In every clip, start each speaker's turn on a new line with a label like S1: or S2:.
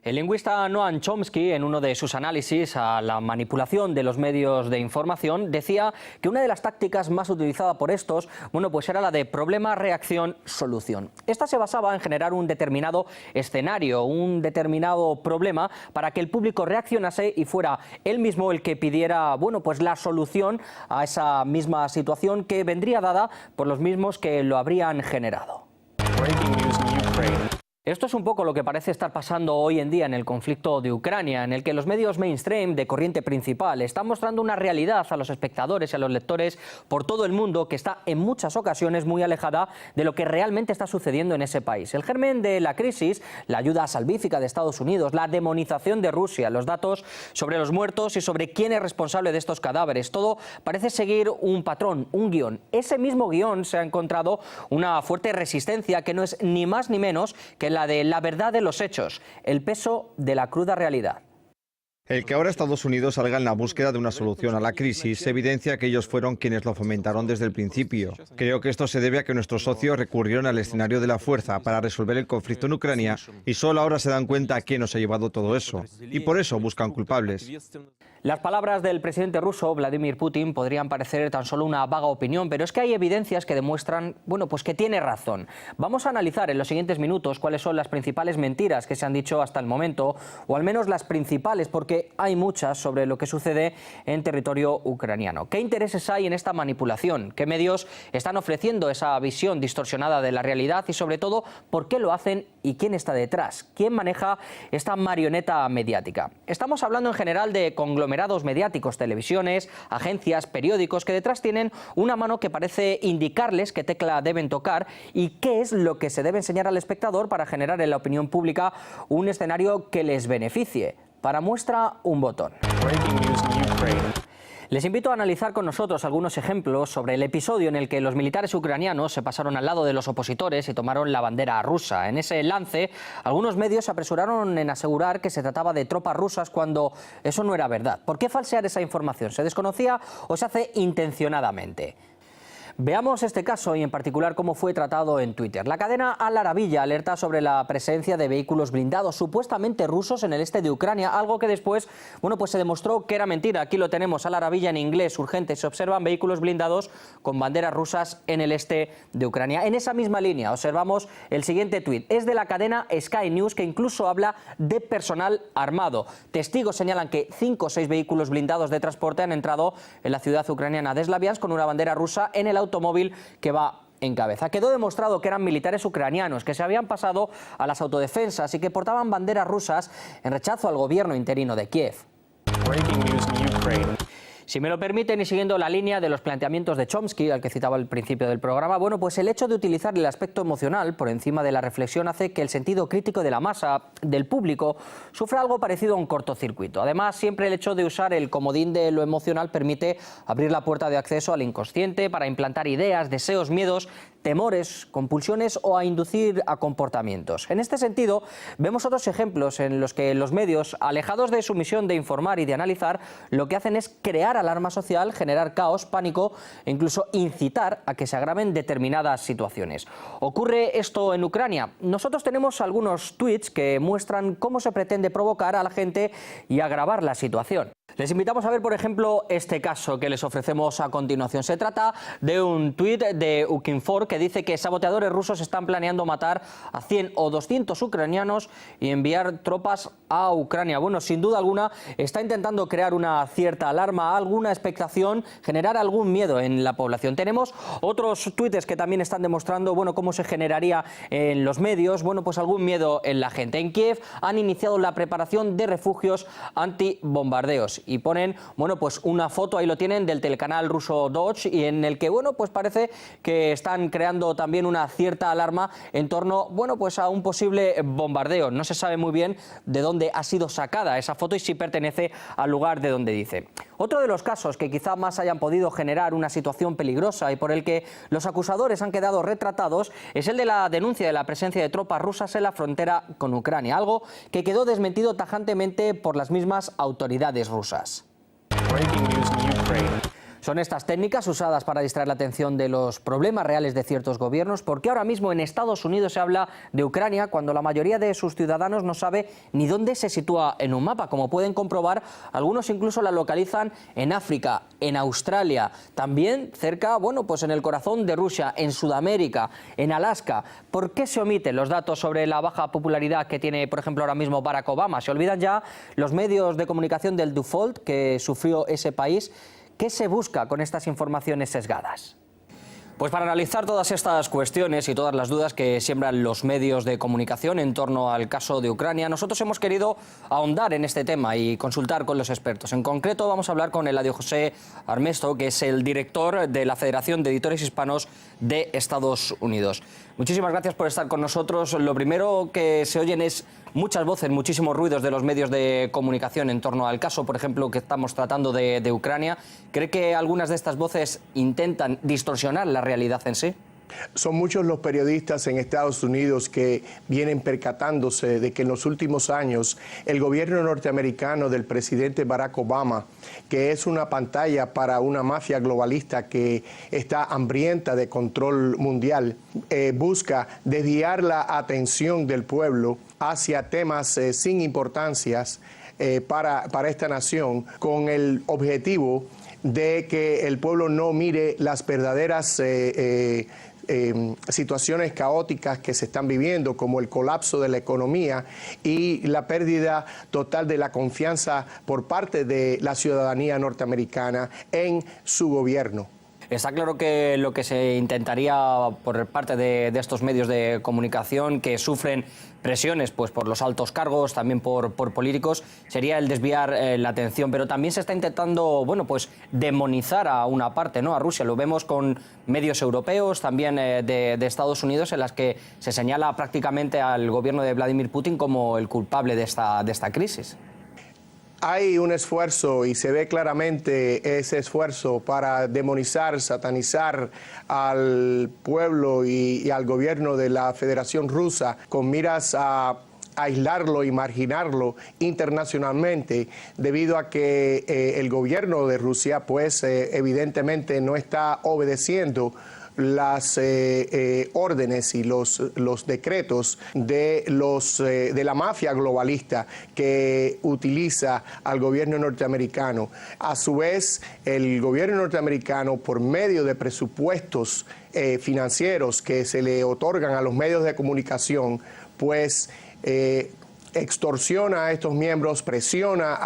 S1: El lingüista Noam Chomsky, en uno de sus análisis a la manipulación de los medios de información, decía que una de las tácticas más utilizadas por estos, pues era la de problema, reacción, solución. Esta se basaba en generar un determinado escenario, un determinado problema, para que el público reaccionase y fuera él mismo el que pidiera, pues la solución a esa misma situación que vendría dada por los mismos que lo habrían generado. Esto es un poco lo que parece estar pasando hoy en día en el conflicto de Ucrania, en el que los medios mainstream de corriente principal están mostrando una realidad a los espectadores y a los lectores por todo el mundo que está en muchas ocasiones muy alejada de lo que realmente está sucediendo en ese país. El germen de la crisis, la ayuda salvífica de Estados Unidos, la demonización de Rusia, los datos sobre los muertos y sobre quién es responsable de estos cadáveres, todo parece seguir un patrón, un guión. Ese mismo guión se ha encontrado una fuerte resistencia que no es ni más ni menos que la de la verdad de los hechos, el peso de la cruda realidad.
S2: El que ahora Estados Unidos salga en la búsqueda de una solución a la crisis evidencia que ellos fueron quienes lo fomentaron desde el principio. Creo que esto se debe a que nuestros socios recurrieron al escenario de la fuerza para resolver el conflicto en Ucrania y solo ahora se dan cuenta quién nos ha llevado todo eso. Y por eso buscan culpables.
S1: Las palabras del presidente ruso, Vladimir Putin, podrían parecer tan solo una vaga opinión, pero es que hay evidencias que demuestran, pues que tiene razón. Vamos a analizar en los siguientes minutos cuáles son las principales mentiras que se han dicho hasta el momento, o al menos las principales, porque hay muchas sobre lo que sucede en territorio ucraniano. ¿Qué intereses hay en esta manipulación? ¿Qué medios están ofreciendo esa visión distorsionada de la realidad? Y sobre todo, ¿por qué lo hacen y quién está detrás? ¿Quién maneja esta marioneta mediática? Estamos hablando en general de conglomerados mediáticos, televisiones, agencias, periódicos, que detrás tienen una mano que parece indicarles qué tecla deben tocar y qué es lo que se debe enseñar al espectador para generar en la opinión pública un escenario que les beneficie. Para muestra, un botón. Les invito a analizar con nosotros algunos ejemplos sobre el episodio en el que los militares ucranianos se pasaron al lado de los opositores y tomaron la bandera rusa. En ese lance, algunos medios se apresuraron en asegurar que se trataba de tropas rusas cuando eso no era verdad. ¿Por qué falsear esa información? ¿Se desconocía o se hace intencionadamente? Veamos este caso y en particular cómo fue tratado en Twitter. La cadena Al Arabiya alerta sobre la presencia de vehículos blindados supuestamente rusos en el este de Ucrania, algo que después, pues se demostró que era mentira. Aquí lo tenemos, Al Arabiya en inglés, urgente. Se observan vehículos blindados con banderas rusas en el este de Ucrania. En esa misma línea observamos el siguiente tuit. Es de la cadena Sky News, que incluso habla de personal armado. Testigos señalan que 5 o 6 vehículos blindados de transporte han entrado en la ciudad ucraniana de Slaviansk con una bandera rusa en el automóvil que va en cabeza. Quedó demostrado que eran militares ucranianos que se habían pasado a las autodefensas y que portaban banderas rusas en rechazo al gobierno interino de Kiev. Si me lo permiten y siguiendo la línea de los planteamientos de Chomsky, al que citaba al principio del programa, pues el hecho de utilizar el aspecto emocional por encima de la reflexión hace que el sentido crítico de la masa, del público, sufra algo parecido a un cortocircuito. Además, siempre el hecho de usar el comodín de lo emocional permite abrir la puerta de acceso al inconsciente para implantar ideas, deseos, miedos, temores, compulsiones o a inducir a comportamientos. En este sentido, vemos otros ejemplos en los que los medios, alejados de su misión de informar y de analizar, lo que hacen es crear alarma social, generar caos, pánico e incluso incitar a que se agraven determinadas situaciones. ¿Ocurre esto en Ucrania? Nosotros tenemos algunos tweets que muestran cómo se pretende provocar a la gente y agravar la situación. Les invitamos a ver, por ejemplo, este caso que les ofrecemos a continuación. Se trata de un tuit de Ukinfor que dice que saboteadores rusos están planeando matar a 100 o 200 ucranianos y enviar tropas a Ucrania. Sin duda alguna está intentando crear una cierta alarma, alguna expectación, generar algún miedo en la población. Tenemos otros tuites que también están demostrando, cómo se generaría en los medios, pues algún miedo en la gente. En Kiev han iniciado la preparación de refugios antibombardeos y ponen, pues una foto, ahí lo tienen, del telecanal ruso Doch, y en el que, pues parece que están creando también una cierta alarma en torno, pues a un posible bombardeo. No se sabe muy bien de dónde ha sido sacada esa foto y si pertenece al lugar de donde dice. Otro de los casos que quizá más hayan podido generar una situación peligrosa y por el que los acusadores han quedado retratados es el de la denuncia de la presencia de tropas rusas en la frontera con Ucrania, algo que quedó desmentido tajantemente por las mismas autoridades rusas. Son estas técnicas usadas para distraer la atención de los problemas reales de ciertos gobiernos, porque ahora mismo en Estados Unidos se habla de Ucrania cuando la mayoría de sus ciudadanos no sabe ni dónde se sitúa en un mapa. Como pueden comprobar, algunos incluso la localizan en África, en Australia, también cerca, bueno, pues en el corazón de Rusia, en Sudamérica, en Alaska. ¿Por qué se omiten los datos sobre la baja popularidad que tiene, por ejemplo, ahora mismo Barack Obama? ¿Se olvidan ya los medios de comunicación del default que sufrió ese país? ¿Qué se busca con estas informaciones sesgadas? Pues para analizar todas estas cuestiones y todas las dudas que siembran los medios de comunicación en torno al caso de Ucrania, nosotros hemos querido ahondar en este tema y consultar con los expertos. En concreto vamos a hablar con Eladio José Armesto, que es el director de la Federación de Editores Hispanos de Estados Unidos. Muchísimas gracias por estar con nosotros. Lo primero que se oyen es muchas voces, muchísimos ruidos de los medios de comunicación en torno al caso, por ejemplo, que estamos tratando de Ucrania. ¿Cree que algunas de estas voces intentan distorsionar la realidad en sí?
S3: Son muchos los periodistas en Estados Unidos que vienen percatándose de que en los últimos años el gobierno norteamericano del presidente Barack Obama, que es una pantalla para una mafia globalista que está hambrienta de control mundial, busca desviar la atención del pueblo hacia temas sin importancias para esta nación, con el objetivo de que el pueblo no mire las verdaderas situaciones caóticas que se están viviendo, como el colapso de la economía y la pérdida total de la confianza por parte de la ciudadanía norteamericana en su gobierno.
S1: Está claro que lo que se intentaría por parte de estos medios de comunicación que sufren presiones pues por los altos cargos, también por políticos, sería el desviar la atención, pero también se está intentando, bueno, pues demonizar a una parte, ¿no? A Rusia. Lo vemos con medios europeos, también de Estados Unidos, en las que se señala prácticamente al gobierno de Vladimir Putin como el culpable de esta crisis.
S3: Hay un esfuerzo y se ve claramente ese esfuerzo para demonizar, satanizar al pueblo y al gobierno de la Federación Rusa con miras a aislarlo y marginarlo internacionalmente, debido a que el gobierno de Rusia pues evidentemente no está obedeciendo las órdenes y los decretos de la mafia globalista que utiliza al gobierno norteamericano. A su vez, el gobierno norteamericano, por medio de presupuestos financieros que se le otorgan a los medios de comunicación, pues extorsiona a estos miembros, presiona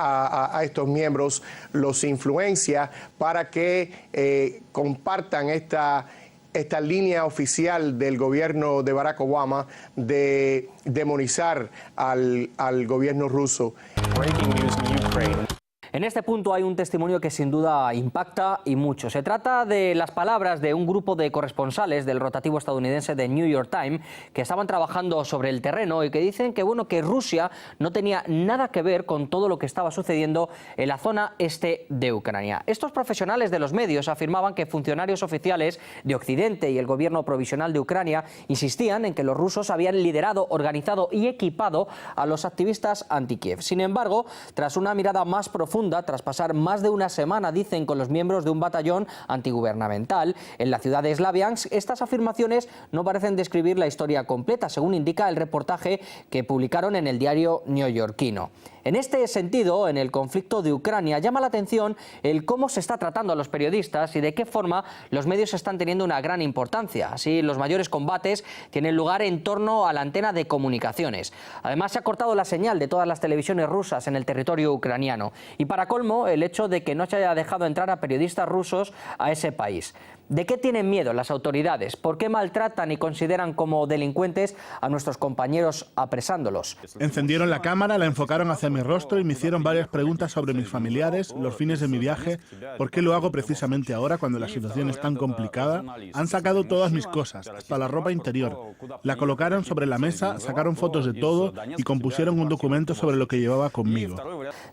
S3: a estos miembros, los influencia para que compartan esta línea oficial del gobierno de Barack Obama de demonizar al gobierno ruso.
S4: Breaking news in Ukraine.
S1: En este punto hay un testimonio que sin duda impacta y mucho. Se trata de las palabras de un grupo de corresponsales del rotativo estadounidense de New York Times que estaban trabajando sobre el terreno y que dicen que, bueno, que Rusia no tenía nada que ver con todo lo que estaba sucediendo en la zona este de Ucrania. Estos profesionales de los medios afirmaban que funcionarios oficiales de Occidente y el gobierno provisional de Ucrania insistían en que los rusos habían liderado, organizado y equipado a los activistas anti-Kiev. Sin embargo, tras una mirada más profunda, tras pasar más de una semana, dicen, con los miembros de un batallón antigubernamental en la ciudad de Slaviansk, estas afirmaciones no parecen describir la historia completa, según indica el reportaje que publicaron en el diario neoyorquino. En este sentido, en el conflicto de Ucrania llama la atención el cómo se está tratando a los periodistas y de qué forma los medios están teniendo una gran importancia. Así, los mayores combates tienen lugar en torno a la antena de comunicaciones. Además, se ha cortado la señal de todas las televisiones rusas en el territorio ucraniano. Y para colmo, el hecho de que no se haya dejado entrar a periodistas rusos a ese país. ¿De qué tienen miedo las autoridades? ¿Por qué maltratan y consideran como delincuentes a nuestros compañeros apresándolos?
S5: Encendieron la cámara, la enfocaron hacia mi rostro y me hicieron varias preguntas sobre mis familiares, los fines de mi viaje, por qué lo hago precisamente ahora cuando la situación es tan complicada. Han sacado todas mis cosas, hasta la ropa interior. La colocaron sobre la mesa, sacaron fotos de todo y compusieron un documento sobre lo que llevaba conmigo.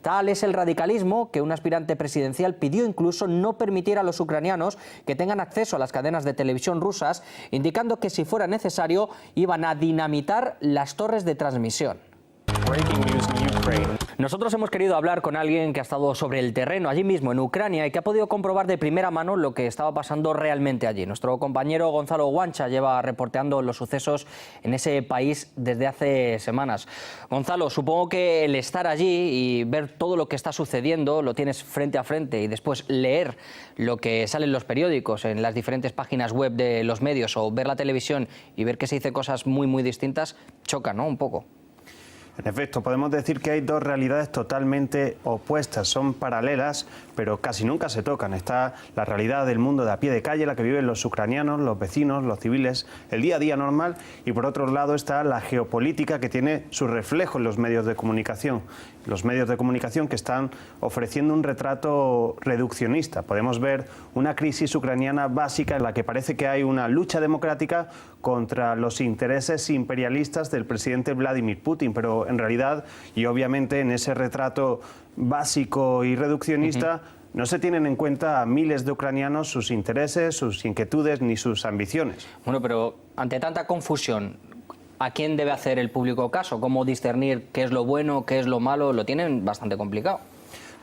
S1: Tal es el radicalismo que un aspirante presidencial pidió incluso no permitir a los ucranianos que tengan acceso a las cadenas de televisión rusas, indicando que si fuera necesario iban a dinamitar las torres de transmisión.
S4: Breaking news in Ukraine.
S1: Nosotros hemos querido hablar con alguien que ha estado sobre el terreno, allí mismo, en Ucrania, y que ha podido comprobar de primera mano lo que estaba pasando realmente allí. Nuestro compañero Gonzalo Guancha lleva reporteando los sucesos en ese país desde hace semanas. Gonzalo, supongo que el estar allí y ver todo lo que está sucediendo, lo tienes frente a frente, y después leer lo que sale en los periódicos, en las diferentes páginas web de los medios, o ver la televisión y ver que se dice cosas muy distintas, choca, ¿no? Un poco.
S6: En efecto, podemos decir que hay dos realidades totalmente opuestas, son paralelas, pero casi nunca se tocan. Está la realidad del mundo de a pie de calle, la que viven los ucranianos, los vecinos, los civiles, el día a día normal, y por otro lado está la geopolítica que tiene su reflejo en los medios de comunicación. Los medios de comunicación que están ofreciendo un retrato reduccionista. Podemos ver una crisis ucraniana básica en la que parece que hay una lucha democrática contra los intereses imperialistas del presidente Vladimir Putin, pero en realidad, y obviamente en ese retrato básico y reduccionista, no se tienen en cuenta a miles de ucranianos, sus intereses, sus inquietudes ni sus ambiciones.
S1: Bueno, pero ante tanta confusión, ¿a quién debe hacer el público caso? ¿Cómo discernir qué es lo bueno, qué es lo malo? Lo tienen bastante complicado.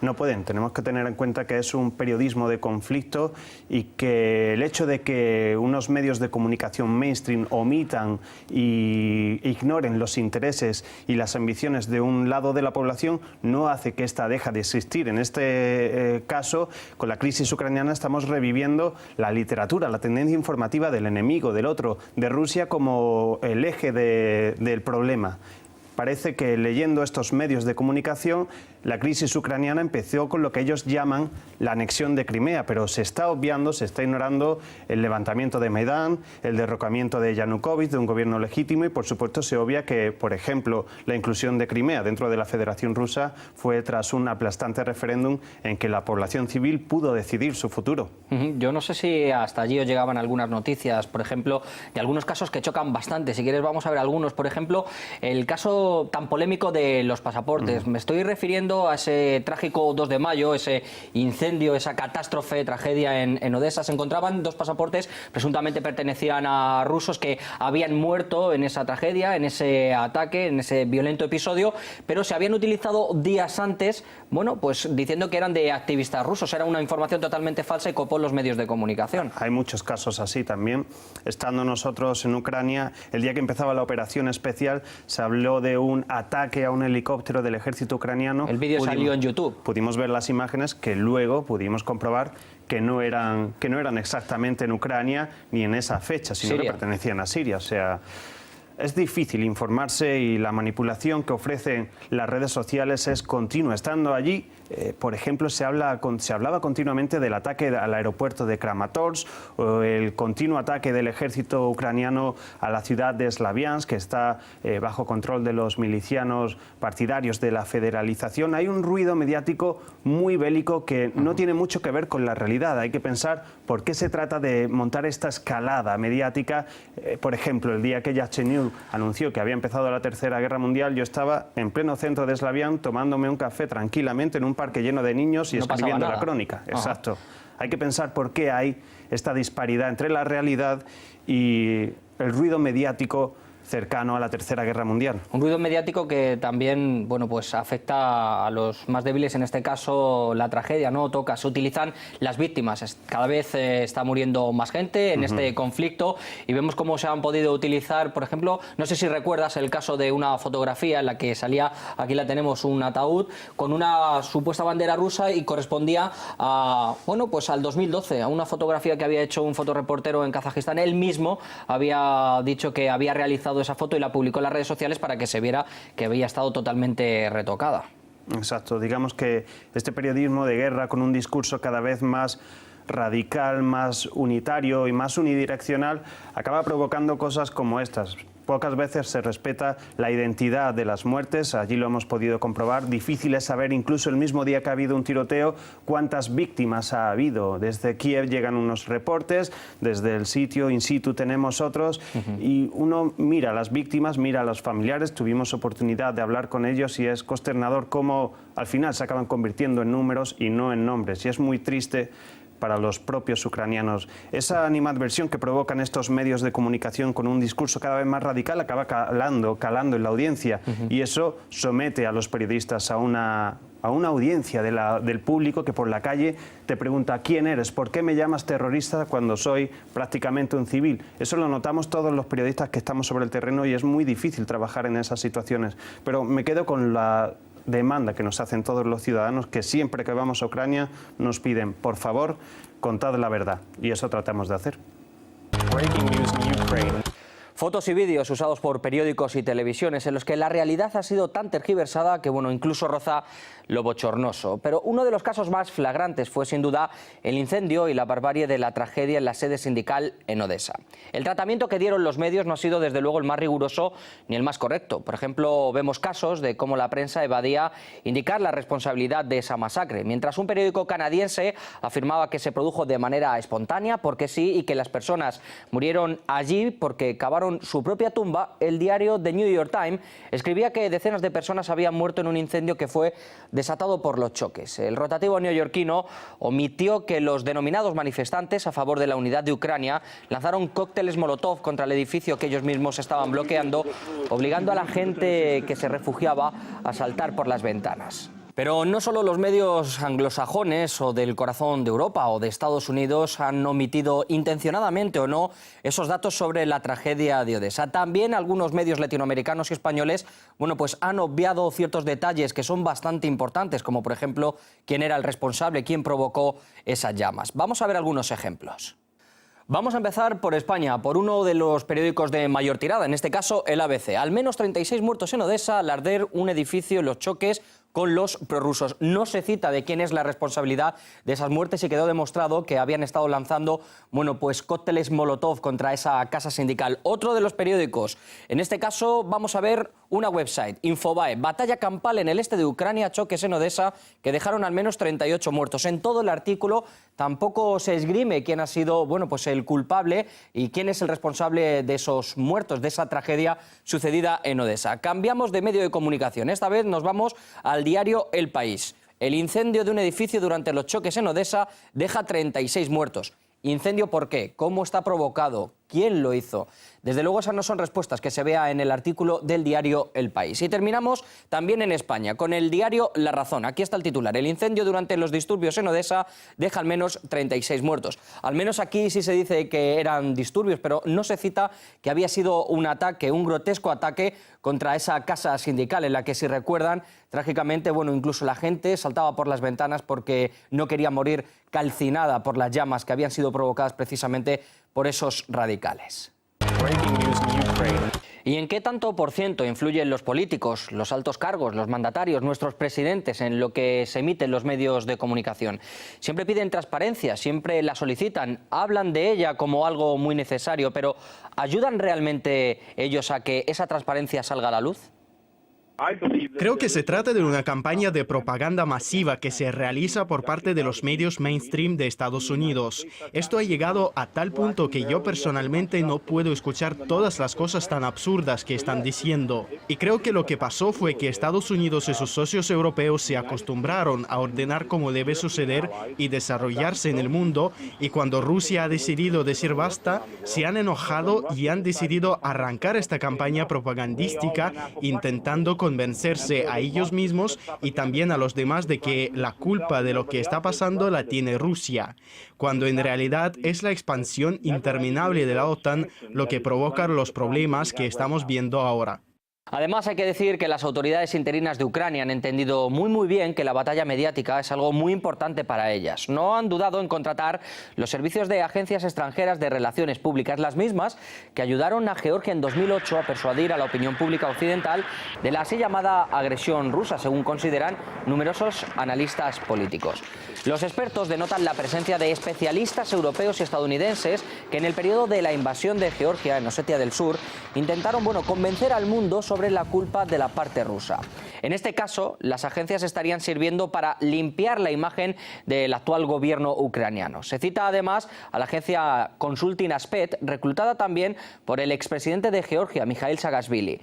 S6: No pueden, tenemos que tener en cuenta que es un periodismo de conflicto y que el hecho de que unos medios de comunicación mainstream omitan e ignoren los intereses y las ambiciones de un lado de la población no hace que ésta deje de existir. En este caso, con la crisis ucraniana estamos reviviendo la literatura, la tendencia informativa del enemigo, del otro, de Rusia como el eje del problema. Parece que leyendo estos medios de comunicación, la crisis ucraniana empezó con lo que ellos llaman la anexión de Crimea, pero se está obviando, se está ignorando el levantamiento de Maidán, el derrocamiento de Yanukovych, de un gobierno legítimo, y por supuesto se obvia que, por ejemplo, la inclusión de Crimea dentro de la Federación Rusa fue tras un aplastante referéndum en que la población civil pudo decidir su futuro.
S1: Yo no sé si hasta allí os llegaban algunas noticias, por ejemplo, de algunos casos que chocan bastante. Si quieres vamos a ver algunos. Por ejemplo, el caso tan polémico de los pasaportes. Me estoy refiriendo a ese trágico 2 de mayo, ese incendio, esa catástrofe, tragedia en Odessa. Se encontraban dos pasaportes, presuntamente pertenecían a rusos que habían muerto en esa tragedia, en ese ataque, en ese violento episodio, pero se habían utilizado días antes, bueno, pues diciendo que eran de activistas rusos. Era una información totalmente falsa y copó los medios de comunicación.
S6: Hay muchos casos así también. Estando nosotros en Ucrania, el día que empezaba la operación especial, se habló de un ataque a un helicóptero del ejército ucraniano.
S1: El vídeo salió en YouTube.
S6: Pudimos ver las imágenes que luego pudimos comprobar que no eran exactamente en Ucrania ni en esa fecha, sino
S1: Siria.
S6: que pertenecían a Siria. O sea, es difícil informarse y la manipulación que ofrecen las redes sociales es continua. Estando allí, por ejemplo, se hablaba continuamente del ataque al aeropuerto de Kramatorsk o el continuo ataque del ejército ucraniano a la ciudad de Slaviansk, que está bajo control de los milicianos partidarios de la federalización. Hay un ruido mediático muy bélico que no tiene mucho que ver con la realidad. Hay que pensar por qué se trata de montar esta escalada mediática. Por ejemplo, el día que Yatsenyuk anunció que había empezado la Tercera Guerra Mundial, yo estaba en pleno centro de Slaviansk tomándome un café tranquilamente en un parque lleno de niños y escribiendo la crónica. Exacto. Hay que pensar por qué hay esta disparidad entre la realidad y el ruido mediático cercano a la Tercera Guerra Mundial.
S1: Un ruido mediático que también, bueno, pues afecta a los más débiles, en este caso la tragedia, ¿no? Se utilizan las víctimas. Cada vez está muriendo más gente en este conflicto y vemos cómo se han podido utilizar, por ejemplo, no sé si recuerdas el caso de una fotografía en la que salía, aquí la tenemos, un ataúd con una supuesta bandera rusa y correspondía a, bueno, pues al 2012, a una fotografía que había hecho un fotoreportero en Kazajistán. Él mismo había dicho que había realizado esa foto y la publicó en las redes sociales para que se viera que había estado totalmente retocada.
S6: Exacto, digamos que este periodismo de guerra con un discurso cada vez más radical, más unitario y más unidireccional acaba provocando cosas como estas. Pocas veces se respeta la identidad de las muertes, allí lo hemos podido comprobar. Difícil es saber, incluso el mismo día que ha habido un tiroteo, cuántas víctimas ha habido. Desde Kiev llegan unos reportes, desde el sitio in situ tenemos otros, y uno mira a las víctimas, mira a los familiares. Tuvimos oportunidad de hablar con ellos y es consternador cómo al final se acaban convirtiendo en números y no en nombres. Y es muy triste para los propios ucranianos. Esa animadversión que provocan estos medios de comunicación con un discurso cada vez más radical acaba calando en la audiencia, y eso somete a los periodistas a una audiencia del público que por la calle te pregunta ¿quién eres? ¿Por qué me llamas terrorista cuando soy prácticamente un civil? Eso lo notamos todos los periodistas que estamos sobre el terreno y es muy difícil trabajar en esas situaciones. Pero me quedo con la demanda que nos hacen todos los ciudadanos, que siempre que vamos a Ucrania nos piden, por favor, contad la verdad. Y eso tratamos de hacer.
S4: Breaking news in Ukraine.
S1: Fotos y vídeos usados por periódicos y televisiones en los que la realidad ha sido tan tergiversada que, bueno, incluso roza lo bochornoso. Pero uno de los casos más flagrantes fue, sin duda, el incendio y la barbarie de la tragedia en la sede sindical en Odesa. El tratamiento que dieron los medios no ha sido, desde luego, el más riguroso ni el más correcto. Por ejemplo, vemos casos de cómo la prensa evadía indicar la responsabilidad de esa masacre, mientras un periódico canadiense afirmaba que se produjo de manera espontánea, porque sí, y que las personas murieron allí porque cavaron su propia tumba. El diario The New York Times escribía que decenas de personas habían muerto en un incendio que fue desatado por los choques. El rotativo neoyorquino omitió que los denominados manifestantes a favor de la unidad de Ucrania lanzaron cócteles Molotov contra el edificio que ellos mismos estaban bloqueando, obligando a la gente que se refugiaba a saltar por las ventanas. Pero no solo los medios anglosajones o del corazón de Europa o de Estados Unidos han omitido intencionadamente o no esos datos sobre la tragedia de Odesa. También algunos medios latinoamericanos y españoles, bueno, pues han obviado ciertos detalles que son bastante importantes, como por ejemplo quién era el responsable, quién provocó esas llamas. Vamos a ver algunos ejemplos. Vamos a empezar por España, por uno de los periódicos de mayor tirada, en este caso el ABC. Al menos 36 muertos en Odesa al arder un edificio en los choques con los prorrusos. No se cita de quién es la responsabilidad de esas muertes y quedó demostrado que habían estado lanzando, bueno, pues cócteles Molotov contra esa casa sindical. Otro de los periódicos, en este caso vamos a ver una website, Infobae, batalla campal en el este de Ucrania, choques en Odesa que dejaron al menos 38 muertos. En todo el artículo tampoco se esgrime quién ha sido, bueno, pues el culpable y quién es el responsable de esos muertos, de esa tragedia sucedida en Odesa. Cambiamos de medio de comunicación. Esta vez nos vamos al diario El País. El incendio de un edificio durante los choques en Odesa deja 36 muertos. ¿Incendio por qué? ¿Cómo está provocado? ¿Quién lo hizo? Desde luego esas no son respuestas que se vea en el artículo del diario El País. Y terminamos también en España, con el diario La Razón. Aquí está el titular. El incendio durante los disturbios en Odesa deja al menos 36 muertos. Al menos aquí sí se dice que eran disturbios, pero no se cita que había sido un ataque, un grotesco ataque contra esa casa sindical en la que, si recuerdan, trágicamente, bueno, incluso la gente saltaba por las ventanas porque no quería morir calcinada por las llamas que habían sido provocadas precisamente por esos radicales.
S4: Breaking news in Ukraine.
S1: ¿Y en qué tanto por ciento influyen los políticos, los altos cargos, los mandatarios, nuestros presidentes en lo que se emite en los medios de comunicación? Siempre piden transparencia, siempre la solicitan, hablan de ella como algo muy necesario, pero ¿ayudan realmente ellos a que esa transparencia salga a la luz?
S7: Creo que se trata de una campaña de propaganda masiva que se realiza por parte de los medios mainstream de Estados Unidos. Esto ha llegado a tal punto que yo personalmente no puedo escuchar todas las cosas tan absurdas que están diciendo. Y creo que lo que pasó fue que Estados Unidos y sus socios europeos se acostumbraron a ordenar cómo debe suceder y desarrollarse en el mundo, y cuando Rusia ha decidido decir basta, se han enojado y han decidido arrancar esta campaña propagandística intentando convencerse a ellos mismos y también a los demás de que la culpa de lo que está pasando la tiene Rusia, cuando en realidad es la expansión interminable de la OTAN lo que provoca los problemas que estamos viendo ahora.
S1: Además, hay que decir que las autoridades interinas de Ucrania han entendido muy bien que la batalla mediática es algo muy importante para ellas. No han dudado en contratar los servicios de agencias extranjeras de relaciones públicas, las mismas que ayudaron a Georgia en 2008 a persuadir a la opinión pública occidental de la así llamada agresión rusa, según consideran numerosos analistas políticos. Los expertos denotan la presencia de especialistas europeos y estadounidenses que en el periodo de la invasión de Georgia en Osetia del Sur intentaron, convencer al mundo sobre la culpa de la parte rusa. En este caso, las agencias estarían sirviendo para limpiar la imagen del actual gobierno ucraniano. Se cita además a la agencia Consulting Aspect, reclutada también por el expresidente de Georgia, Mikhail Saakashvili.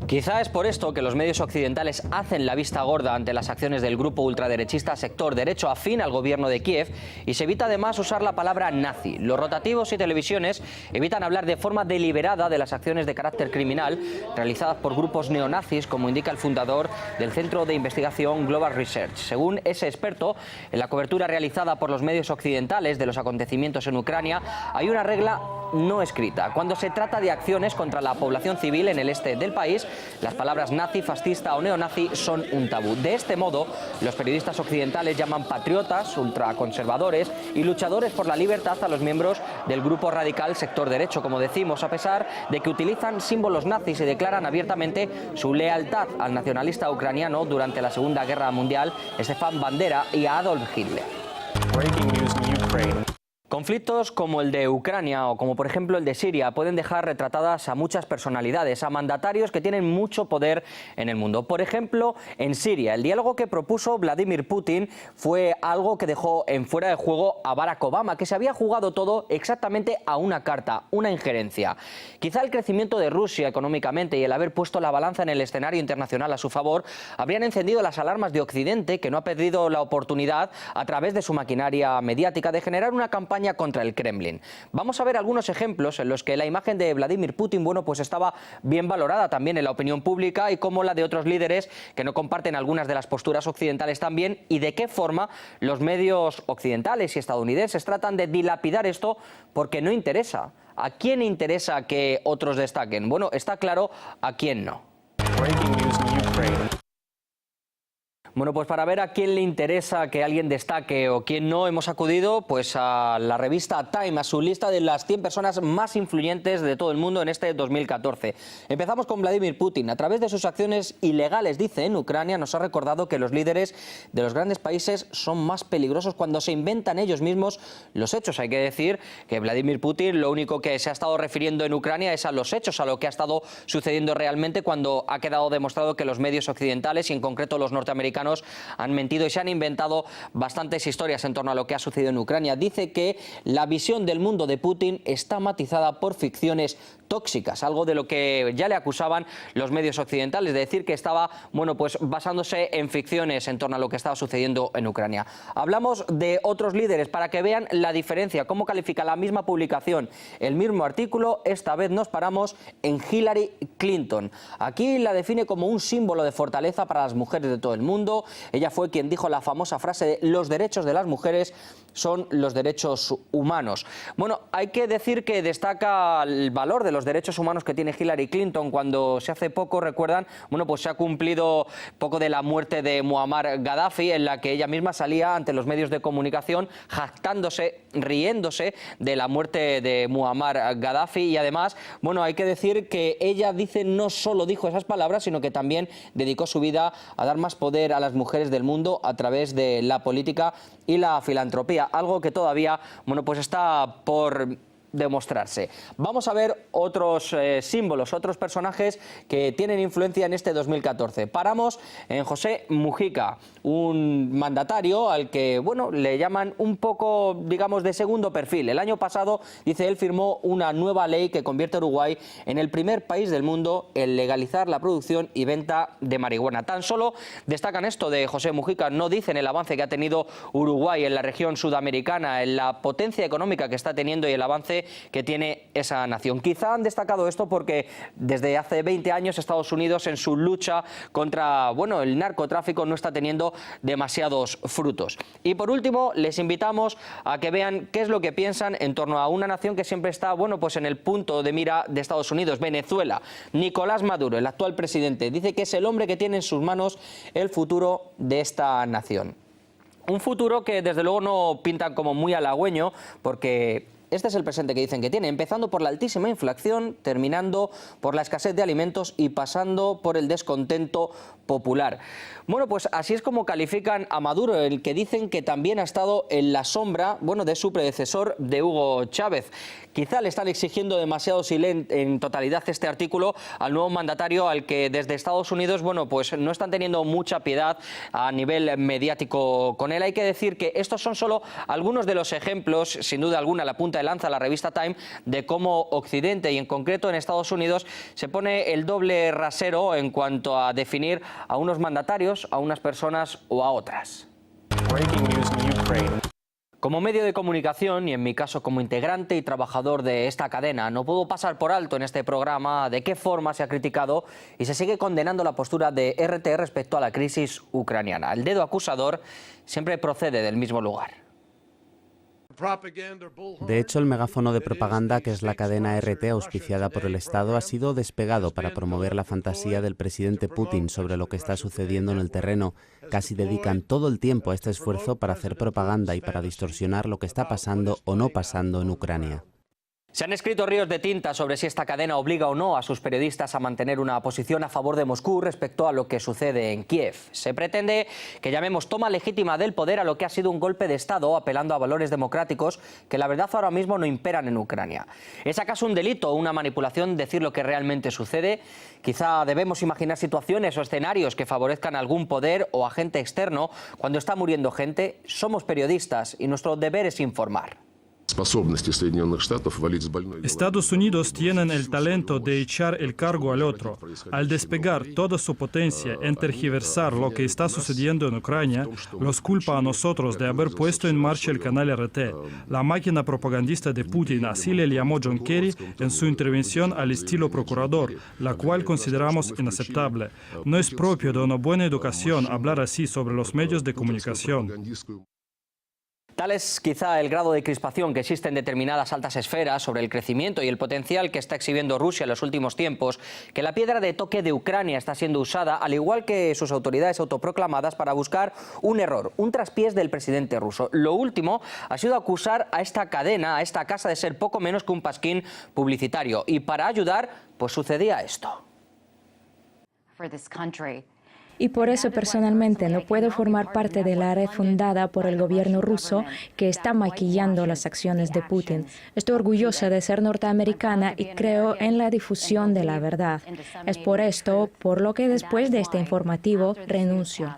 S1: Quizá es por esto que los medios occidentales hacen la vista gorda ante las acciones del grupo ultraderechista Sector Derecho, afín al gobierno de Kiev y se evita además usar la palabra nazi. Los rotativos y televisiones evitan hablar de forma deliberada de las acciones de carácter criminal realizadas por grupos neonazis, como indica el fundador del Centro de Investigación Global Research. Según ese experto, en la cobertura realizada por los medios occidentales de los acontecimientos en Ucrania hay una regla no escrita. Cuando se trata de acciones contra la población civil en el este del país, las palabras nazi, fascista o neonazi son un tabú. De este modo, los periodistas occidentales llaman patriotas, ultraconservadores y luchadores por la libertad a los miembros del grupo radical sector derecho, como decimos, a pesar de que utilizan símbolos nazis y declaran abiertamente su lealtad al nacionalista ucraniano durante la Segunda Guerra Mundial, Stefan Bandera, y a Adolf Hitler.
S4: Breaking news in Ukraine.
S1: Conflictos como el de Ucrania o como por ejemplo el de Siria pueden dejar retratadas a muchas personalidades, a mandatarios que tienen mucho poder en el mundo. Por ejemplo, en Siria, el diálogo que propuso Vladimir Putin fue algo que dejó en fuera de juego a Barack Obama, que se había jugado todo exactamente a una carta, una injerencia. Quizá el crecimiento de Rusia económicamente y el haber puesto la balanza en el escenario internacional a su favor habrían encendido las alarmas de Occidente, que no ha perdido la oportunidad a través de su maquinaria mediática de generar una campaña contra el Kremlin. Vamos a ver algunos ejemplos en los que la imagen de Vladimir Putin, bueno, pues estaba bien valorada también en la opinión pública, y como la de otros líderes que no comparten algunas de las posturas occidentales también, y de qué forma los medios occidentales y estadounidenses tratan de dilapidar esto porque no interesa. ¿A quién interesa que otros destaquen? Bueno, está claro a quién no.
S4: Breaking news in Ukraine.
S1: Bueno, pues para ver a quién le interesa que alguien destaque o quién no, hemos acudido pues a la revista Time, a su lista de las 100 personas más influyentes de todo el mundo en este 2014. Empezamos con Vladimir Putin. A través de sus acciones ilegales, dice, en Ucrania, nos ha recordado que los líderes de los grandes países son más peligrosos cuando se inventan ellos mismos los hechos. Hay que decir que Vladimir Putin lo único que se ha estado refiriendo en Ucrania es a los hechos, a lo que ha estado sucediendo realmente, cuando ha quedado demostrado que los medios occidentales y en concreto los norteamericanos han mentido y se han inventado bastantes historias en torno a lo que ha sucedido en Ucrania. Dice que la visión del mundo de Putin está matizada por ficciones tóxicas, algo de lo que ya le acusaban los medios occidentales, de decir que estaba, bueno, pues basándose en ficciones en torno a lo que estaba sucediendo en Ucrania. Hablamos de otros líderes para que vean la diferencia, cómo califica la misma publicación el mismo artículo. Esta vez nos paramos en Hillary Clinton. Aquí la define como un símbolo de fortaleza para las mujeres de todo el mundo. Ella fue quien dijo la famosa frase de los derechos de las mujeres son los derechos humanos. Bueno, hay que decir que destaca el valor de los derechos humanos que tiene Hillary Clinton cuando se hace poco, recuerdan, bueno, pues se ha cumplido poco de la muerte de Muammar Gaddafi, en la que ella misma salía ante los medios de comunicación jactándose, riéndose de la muerte de Muammar Gaddafi, y además, bueno, hay que decir que ella dice no solo dijo esas palabras, sino que también dedicó su vida a dar más poder a las mujeres del mundo a través de la política y la filantropía, algo que todavía, bueno, pues está por demostrarse. Vamos a ver otros símbolos, otros personajes que tienen influencia en este 2014. Paramos en José Mujica, un mandatario al que, bueno, le llaman un poco, digamos, de segundo perfil. El año pasado, dice él, firmó una nueva ley que convierte a Uruguay en el primer país del mundo en legalizar la producción y venta de marihuana. Tan solo destacan esto de José Mujica, no dicen el avance que ha tenido Uruguay en la región sudamericana, en la potencia económica que está teniendo y el avance que tiene esa nación. Quizá han destacado esto porque desde hace 20 años Estados Unidos, en su lucha contra, bueno, el narcotráfico, no está teniendo demasiados frutos. Y por último, les invitamos a que vean qué es lo que piensan en torno a una nación que siempre está, bueno, pues en el punto de mira de Estados Unidos, Venezuela. Nicolás Maduro, el actual presidente, dice que es el hombre que tiene en sus manos el futuro de esta nación. Un futuro que desde luego no pinta como muy halagüeño, porque este es el presente que dicen que tiene, empezando por la altísima inflación, terminando por la escasez de alimentos y pasando por el descontento popular. Bueno, pues así es como califican a Maduro, el que dicen que también ha estado en la sombra, bueno, de su predecesor, de Hugo Chávez. Quizá le están exigiendo demasiado en totalidad este artículo al nuevo mandatario, al que desde Estados Unidos, bueno, pues no están teniendo mucha piedad a nivel mediático con él. Hay que decir que estos son solo algunos de los ejemplos, sin duda alguna, la punta de lanza, la revista Time, de cómo Occidente y en concreto en Estados Unidos se pone el doble rasero en cuanto a definir a unos mandatarios, a unas personas o a otras.
S4: Breaking news in Ukraine.
S1: Como medio de comunicación y en mi caso como integrante y trabajador de esta cadena, no puedo pasar por alto en este programa de qué forma se ha criticado y se sigue condenando la postura de RT respecto a la crisis ucraniana. El dedo acusador siempre procede del mismo lugar.
S8: De hecho, el megáfono de propaganda, que es la cadena RT auspiciada por el Estado, ha sido despegado para promover la fantasía del presidente Putin sobre lo que está sucediendo en el terreno. Casi dedican todo el tiempo a este esfuerzo para hacer propaganda y para distorsionar lo que está pasando o no pasando en Ucrania.
S1: Se han escrito ríos de tinta sobre si esta cadena obliga o no a sus periodistas a mantener una posición a favor de Moscú respecto a lo que sucede en Kiev. Se pretende que llamemos toma legítima del poder a lo que ha sido un golpe de Estado, apelando a valores democráticos que la verdad ahora mismo no imperan en Ucrania. ¿Es acaso un delito o una manipulación decir lo que realmente sucede? Quizá debemos imaginar situaciones o escenarios que favorezcan a algún poder o agente externo cuando está muriendo gente. Somos periodistas y nuestro deber es informar.
S9: Estados Unidos tienen el talento de echar el cargo al otro. Al despegar toda su potencia en tergiversar lo que está sucediendo en Ucrania, nos culpa a nosotros de haber puesto en marcha el canal RT, la máquina propagandista de Putin, así le llamó John Kerry en su intervención al estilo procurador, la cual consideramos inaceptable. No es propio de una buena educación hablar así sobre los medios de comunicación.
S1: Tal es quizá el grado de crispación que existe en determinadas altas esferas sobre el crecimiento y el potencial que está exhibiendo Rusia en los últimos tiempos, que la piedra de toque de Ucrania está siendo usada, al igual que sus autoridades autoproclamadas, para buscar un error, un traspiés del presidente ruso. Lo último ha sido acusar a esta cadena, a esta casa, de ser poco menos que un pasquín publicitario. Y para ayudar, pues sucedía esto.
S10: Y por eso personalmente no puedo formar parte de la red fundada por el gobierno ruso que está maquillando las acciones de Putin. Estoy orgullosa de ser norteamericana y creo en la difusión de la verdad. Es por esto por lo que después de este informativo renuncio.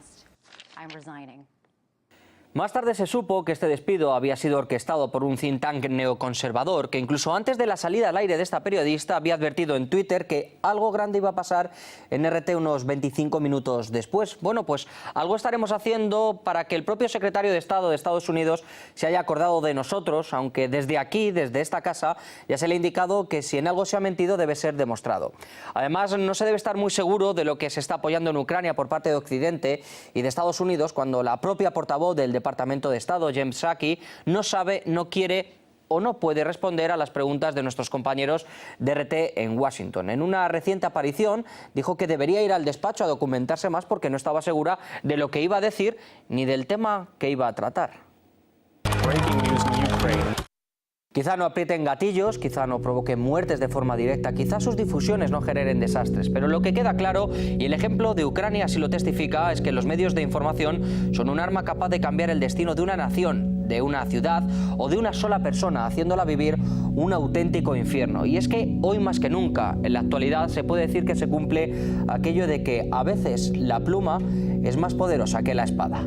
S1: Más tarde se supo que este despido había sido orquestado por un think tank neoconservador que incluso antes de la salida al aire de esta periodista había advertido en Twitter que algo grande iba a pasar en RT unos 25 minutos después. Bueno, pues algo estaremos haciendo para que el propio secretario de Estado de Estados Unidos se haya acordado de nosotros, aunque desde aquí, desde esta casa, ya se le ha indicado que si en algo se ha mentido debe ser demostrado. Además, no se debe estar muy seguro de lo que se está apoyando en Ucrania por parte de Occidente y de Estados Unidos cuando la propia portavoz del Departamento de Estado, Jen Psaki, no sabe, no quiere o no puede responder a las preguntas de nuestros compañeros de RT en Washington. En una reciente aparición dijo que debería ir al despacho a documentarse más porque no estaba segura de lo que iba a decir ni del tema que iba a tratar.
S4: Breaking news in Ukraine.
S1: Quizá no aprieten gatillos, quizá no provoquen muertes de forma directa, quizá sus difusiones no generen desastres, pero lo que queda claro, y el ejemplo de Ucrania así lo testifica, es que los medios de información son un arma capaz de cambiar el destino de una nación, de una ciudad o de una sola persona, haciéndola vivir un auténtico infierno. Y es que hoy más que nunca, en la actualidad, se puede decir que se cumple aquello de que a veces la pluma es más poderosa que la espada.